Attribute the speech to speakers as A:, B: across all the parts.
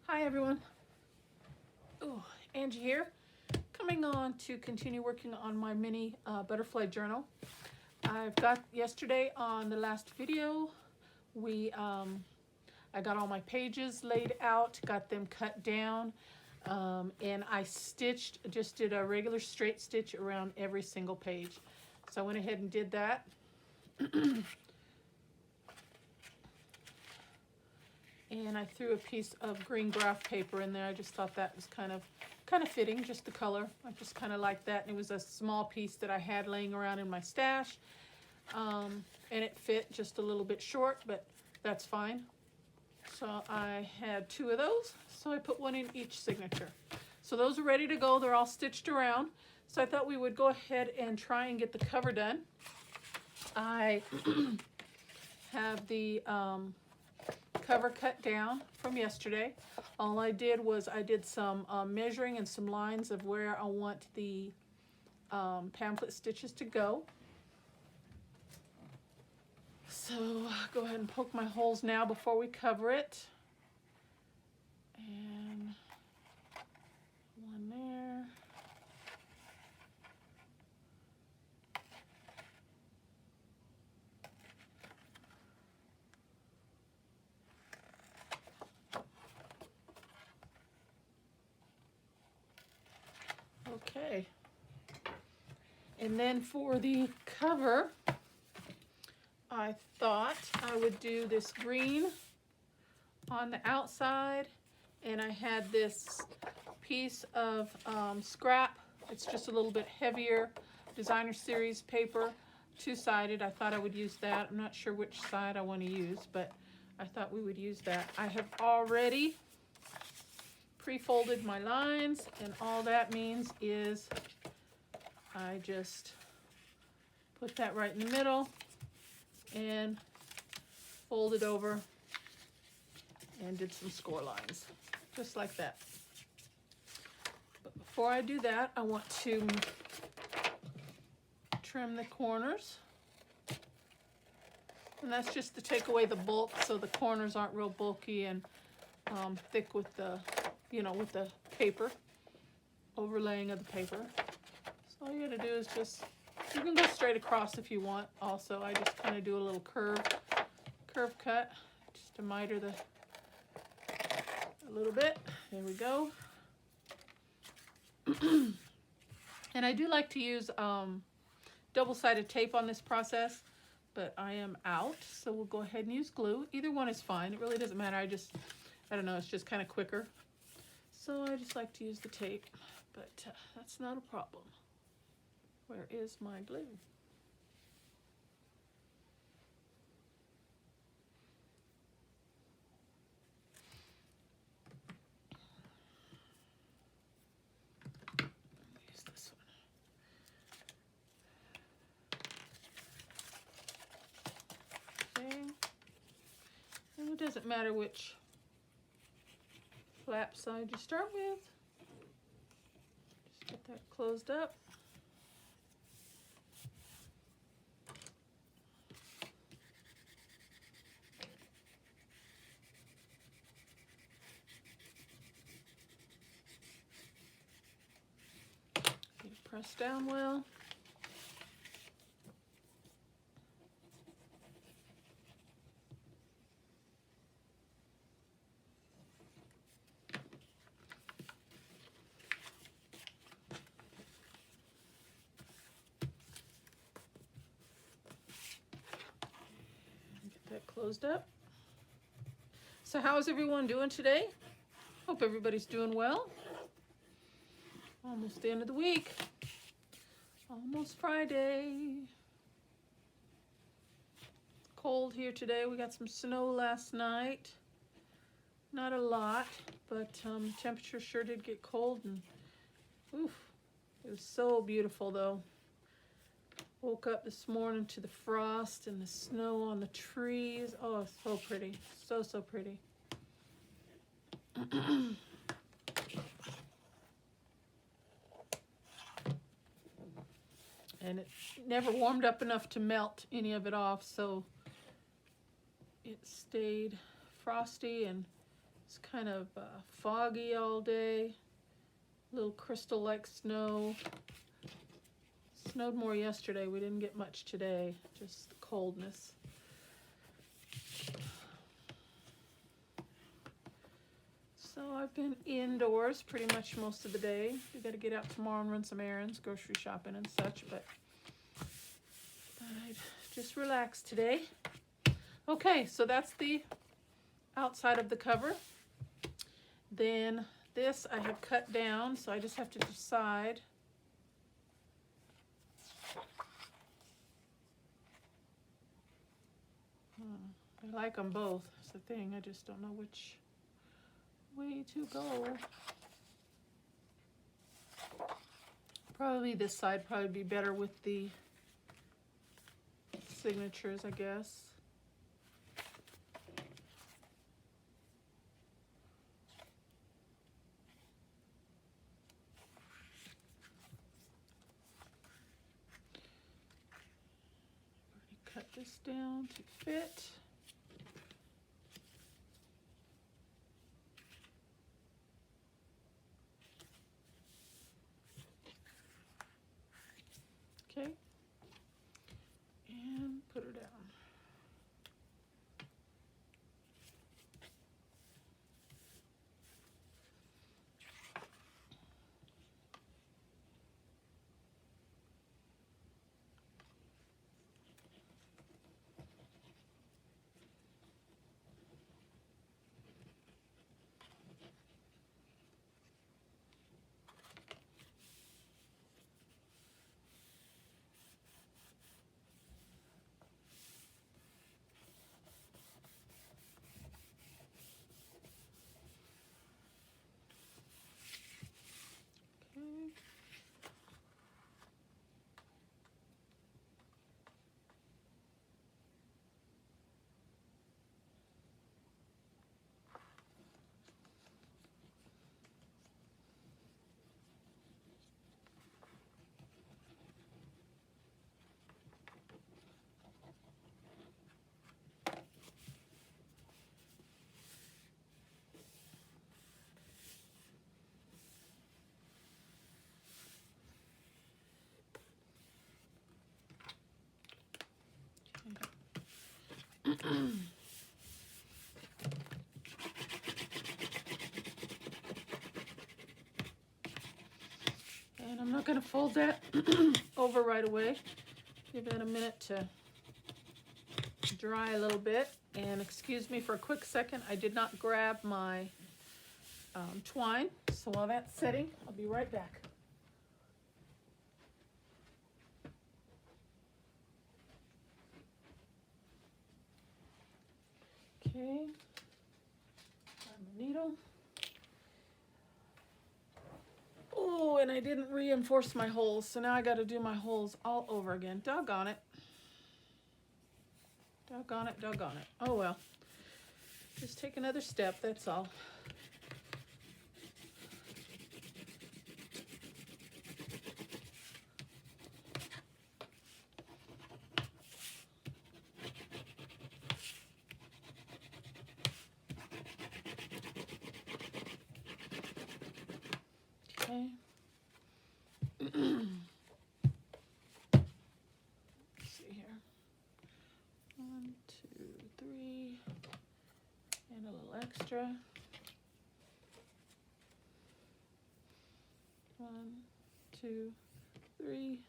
A: Hi everyone. Oh, Angie here, coming on to continue working on my mini butterfly journal. I've got yesterday on the last video, I got all my pages laid out, got them cut down, and I just did a regular straight stitch around every single page. So I went ahead and did that. And I threw a piece of green graph paper in there. I just thought that was kind of fitting, just the color. I just kind of like that. And it was a small piece that I had laying around in my stash. And it fit just a little bit short, but that's fine. So I had 2 of those. So I put one in each signature. So those are ready to go. They're all stitched around. So I thought we would go ahead and try and get the cover done. I have the cover cut down from yesterday. All I did was I did some measuring and some lines of where I want the pamphlet stitches to go. So go ahead and poke my holes now before we cover it. And one there. Okay, and then for the cover, I thought I would do this green on the outside, and I had this piece of scrap. It's just a little bit heavier designer series paper, 2-sided. I thought I would use that. I'm not sure which side I want to use, but I thought we would use that. I have already pre-folded my lines, and all that means is I just put that right in the middle and fold it over and did some score lines, just like that. But before I do that, I want to trim the corners. And that's just to take away the bulk so the corners aren't real bulky and thick with the with the paper, overlaying of the paper. So all you gotta do is just, you can go straight across if you want also. I just kind of do a little curve cut just to miter a little bit. There we go. And I do like to use double-sided tape on this process, but I am out, so we'll go ahead and use glue. Either one is fine. It really doesn't matter. I don't know, it's just kind of quicker. So I just like to use the tape, but that's not a problem. Where is my glue? Use this one. Okay. And it doesn't matter which flap side you start with. Just get that closed up. Get it pressed down well. Closed up. So how's everyone doing today? Hope everybody's doing well. Almost the end of the week. Almost Friday. Cold here today. We got some snow last night. Not a lot, but temperature sure did get cold, and oof, it was so beautiful though. Woke up this morning to the frost and the snow on the trees. Oh, so pretty. So, so pretty. And it never warmed up enough to melt any of it off, so it stayed frosty and It's kind of foggy all day. Little crystal-like snow. Snowed more yesterday. We didn't get much today. Just the coldness. So I've been indoors pretty much most of the day. We got to get out tomorrow and run some errands, grocery shopping and such, but I'd just relax today. Okay, so that's the outside of the cover. Then this I have cut down, so I just have to decide. I like them both. That's the thing. I just don't know which way to go. Probably this side probably be better with the signatures, I guess. Cut this down to fit. Okay, and put her down. And I'm not going to fold that over right away. Give it a minute to dry a little bit. And excuse me for a quick second, I did not grab my twine. So while that's setting, I'll be right back. Okay, grab my needle. Oh, and I didn't reinforce my holes, so now I got to do my holes all over again. Doggone it. Doggone it, doggone it. Oh well. Just take another step, that's all. Okay. Let's see here. 1, 2, 3, and a little extra. 1, 2, 3,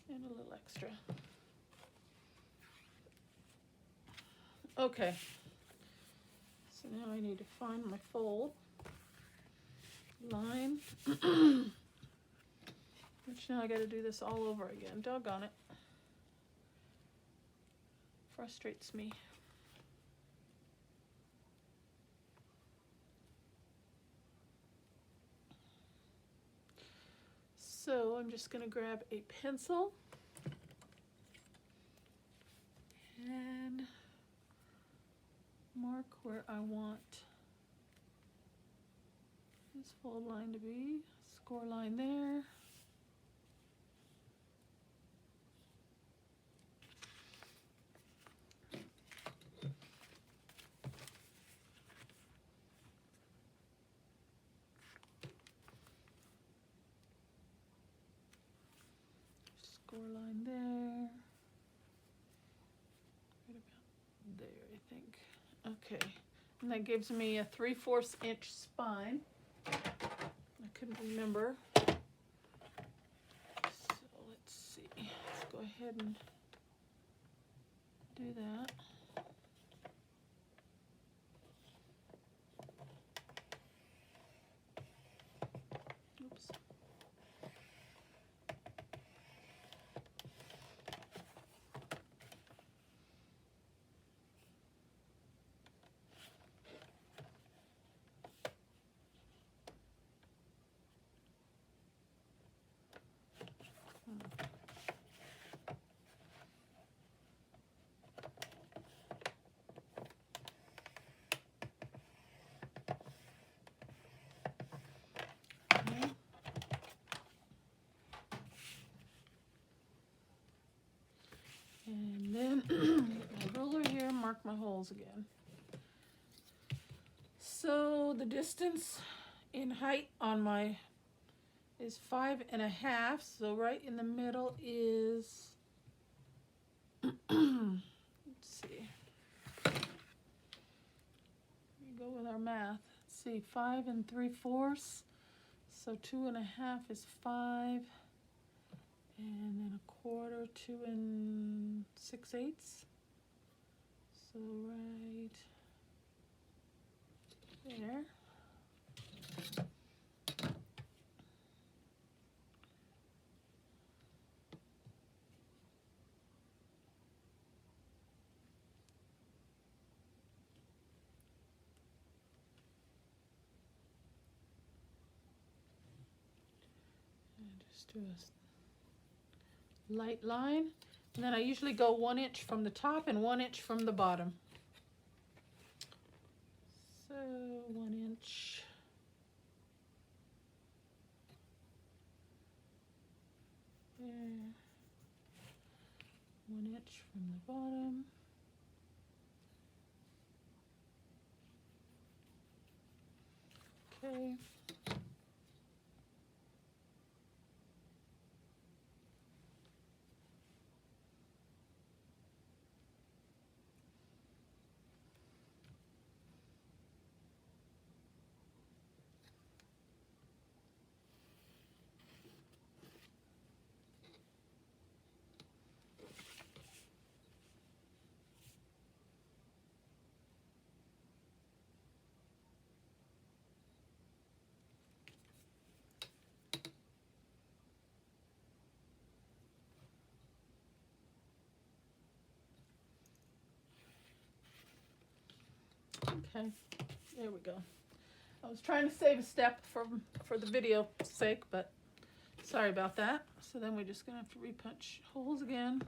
A: and a little extra. Okay. So now I need to find my fold line, which now I got to do this all over again. Doggone it. Frustrates me. So I'm just going to grab a pencil and mark where I want this fold line to be. Score line there. And that gives me a 3/4 inch spine. I couldn't remember. So let's see. Let's go ahead and do that. Oops. And then my ruler here, mark my holes again. So the distance in height on my is 5.5. So right in the middle is, let's see, we go with our math. Let's see, 5 3/4. So 2.5 is 5. And then 1/4, 2 6/8. So right there. And just do a light line. And then I usually go 1 inch from the top and 1 inch from the bottom. So 1 inch. There. 1 inch from the bottom. Okay. Okay, there we go. I was trying to save a step for the video sake, but sorry about that. So then we're just gonna have to repunch holes again.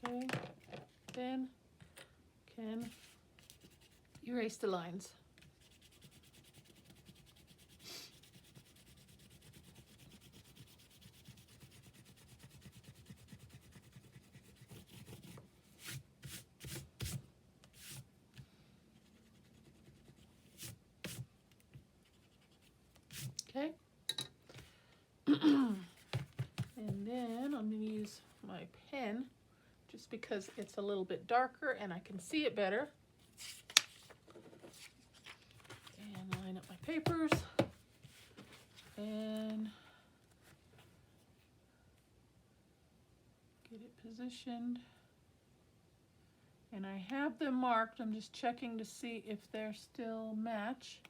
A: Okay, then can erase the lines. Okay. And then I'm going to use my pen just because it's a little bit darker and I can see it better. And line up my papers and get it positioned. And I have them marked. I'm just checking to see if they're still match.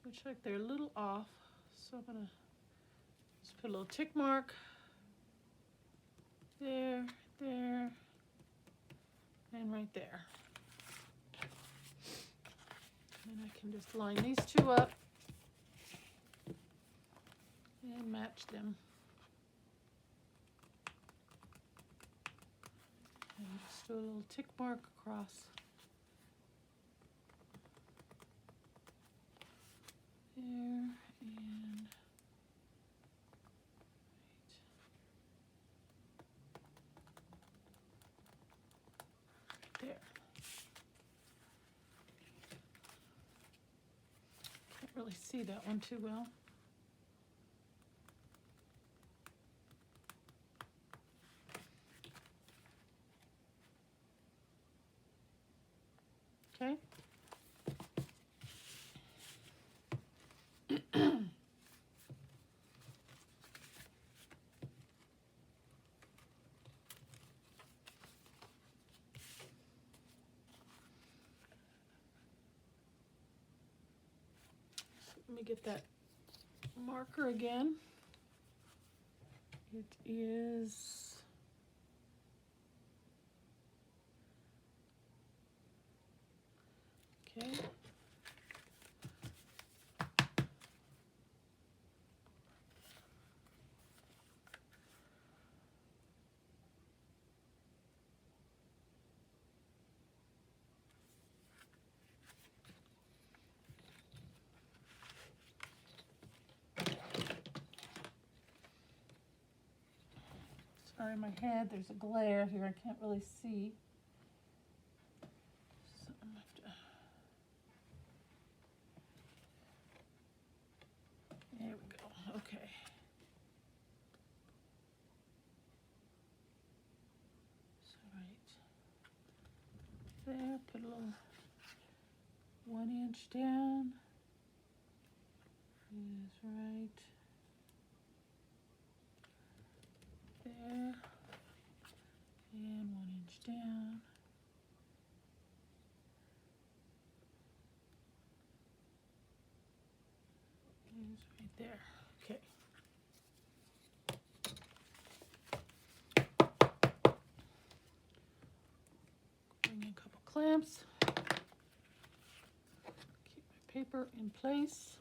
A: Looks like they're a little off. So I'm going to just put a little tick mark there, there, and right there. And I can just line these two up and match them. And just do a little tick mark across. There and really see that one too well. Okay. Let me get that marker again. It is okay. Sorry, my head, there's a glare here. I can't really see. So I'm gonna have to... There we go. Okay. So right there, put a little 1 inch down. Is right there. And 1 inch down. Is right there. Okay. Bring in a couple clamps. Keep my paper in place.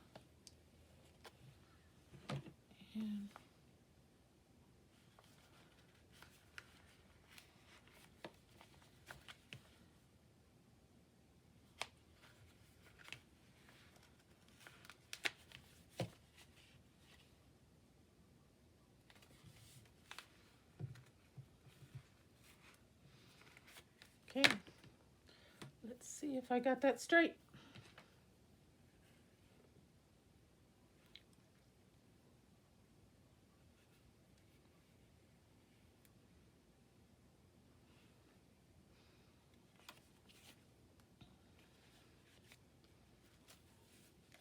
A: And okay, let's see if I got that straight.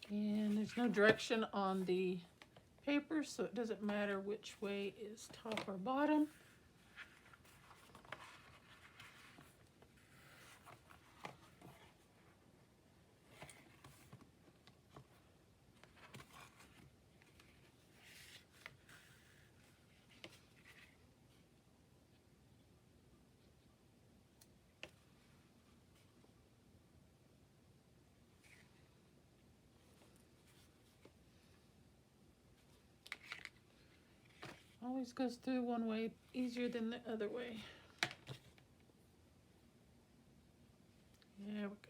A: And there's no direction on the paper, so it doesn't matter which way is top or bottom. Always goes through one way easier than the other way. There we go.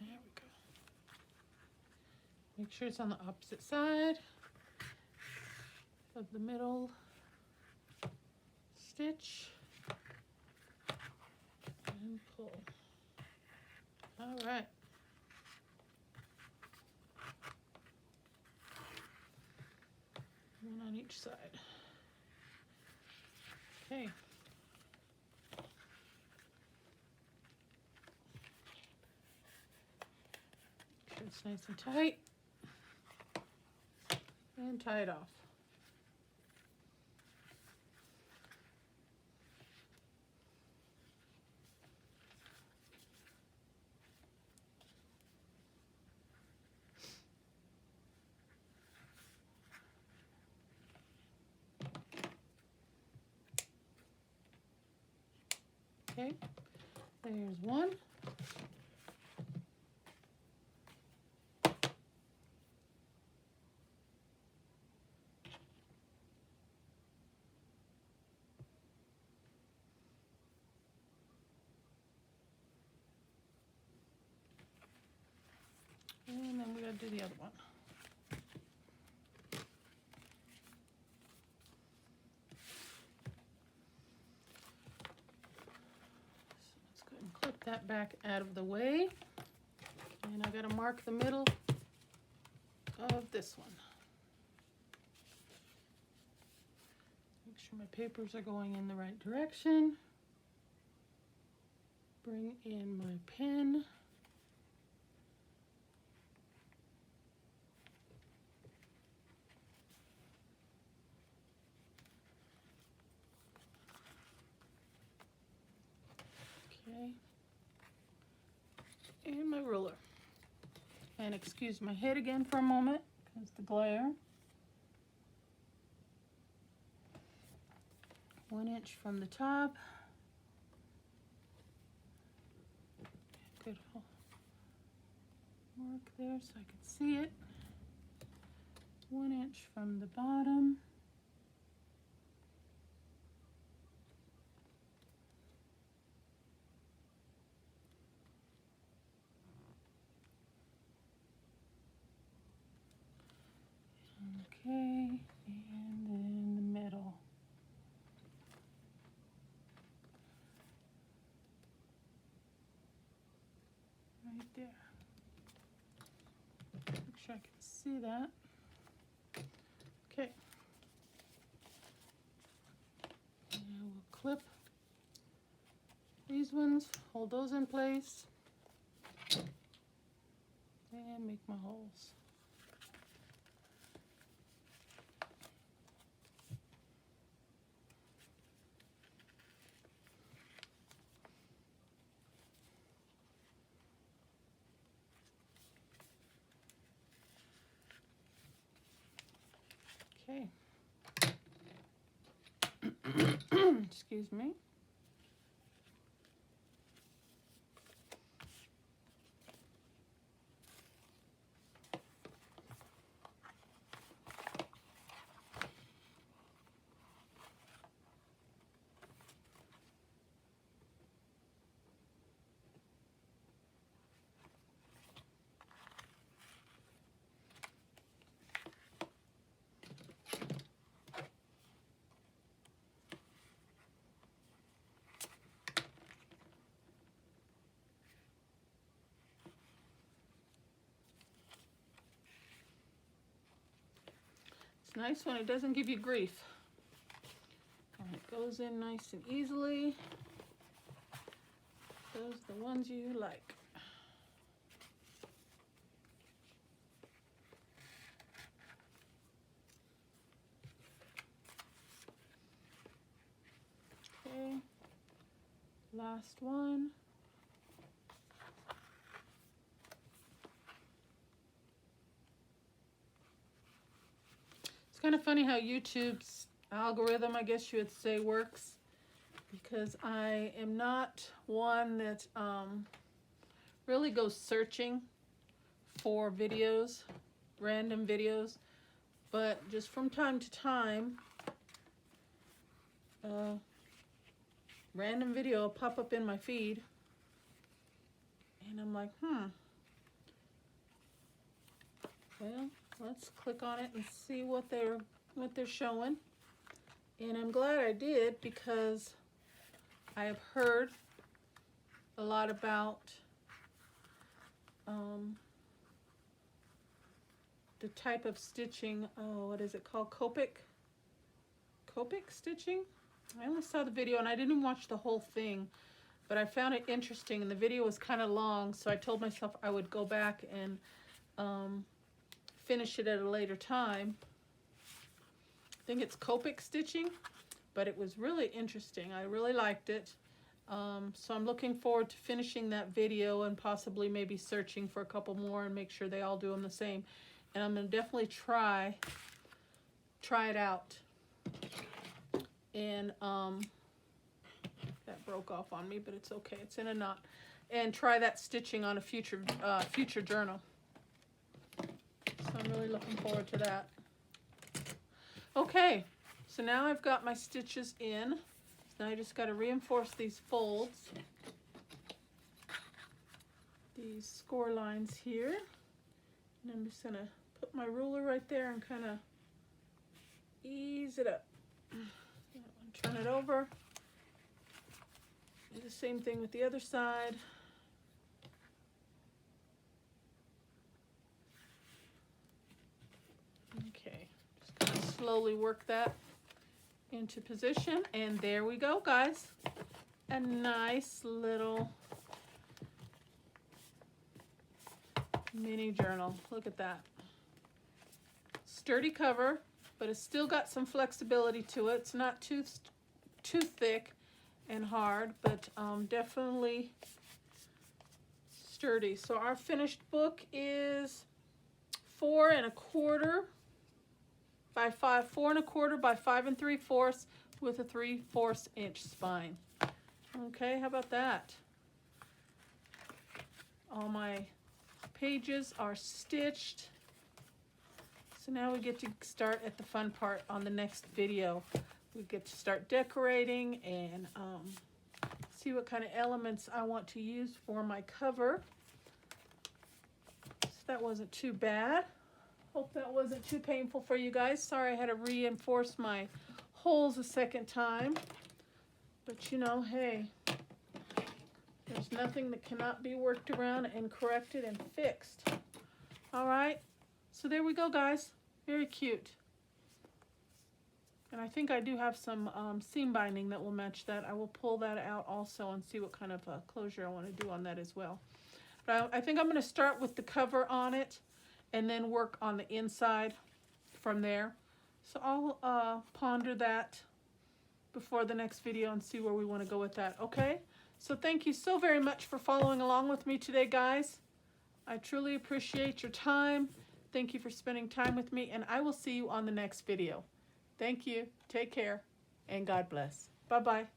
A: There we go. Make sure it's on the opposite side of the middle stitch. And pull. All right. One on each side. Okay. Make sure it's nice and tight. And tie it off. Okay, there's one. And then we gotta do the other one. So let's go ahead and clip that back out of the way. And I gotta mark the middle of this one. Make sure my papers are going in the right direction. Bring in my pen. Okay. And my ruler. And excuse my head again for a moment because the glare. 1 inch from the top. Good mark there so I can see it. 1 inch from the bottom. Okay, and then the middle. Right there. Make sure I can see that. Okay. Now we'll clip these ones, hold those in place, and make my holes. Okay. Excuse me. It's nice when it doesn't give you grief. And it goes in nice and easily. Those are the ones you like. Okay, last one. It's kind of funny how YouTube's algorithm, I guess you would say, works, because I am not one that really goes searching for videos, random videos, but just from time to time, random video will pop up in my feed, and I'm like, well, let's click on it and see what they're showing. And I'm glad I did, because I have heard a lot about the type of stitching. Oh, what is it called? Copic stitching. I only saw the video and I didn't watch the whole thing, but I found it interesting, and the video was kind of long, so I told myself I would go back and finish it at a later time. I think it's Copic stitching, but it was really interesting. I really liked it. So I'm looking forward to finishing that video and possibly maybe searching for a couple more and make sure they all do them the same. And I'm going to definitely try it out. And That broke off on me, but it's okay. It's in a knot. And try that stitching on a future journal. So I'm really looking forward to that. Okay, so now I've got my stitches in. Now I just got to reinforce these folds, these score lines here. And I'm just going to put my ruler right there and kind of ease it up. Turn it over. Do the same thing with the other side. Okay, just kind of slowly work that into position, and there we go, guys. A nice little mini journal. Look at that. Sturdy cover, but it's still got some flexibility to it. It's not too thick and hard, but definitely sturdy. So our finished book is 4 1/4 by 5, 4 1/4 by 5 3/4 with a 3/4 inch spine. Okay, how about that? All my pages are stitched. So now we get to start at the fun part on the next video. We get to start decorating and see what kind of elements I want to use for my cover. So that wasn't too bad. Hope that wasn't too painful for you guys. Sorry I had to reinforce my holes a second time. But you know, hey, there's nothing that cannot be worked around and corrected and fixed. All right, so there we go, guys. Very cute. And I think I do have some seam binding that will match that. I will pull that out also and see what kind of closure I want to do on that as well. But I think I'm going to start with the cover on it and then work on the inside from there. So I'll ponder that before the next video and see where we want to go with that, okay? So thank you so very much for following along with me today, guys. I truly appreciate your time. Thank you for spending time with me, and I will see you on the next video. Thank you. Take care, and God bless. Bye-bye.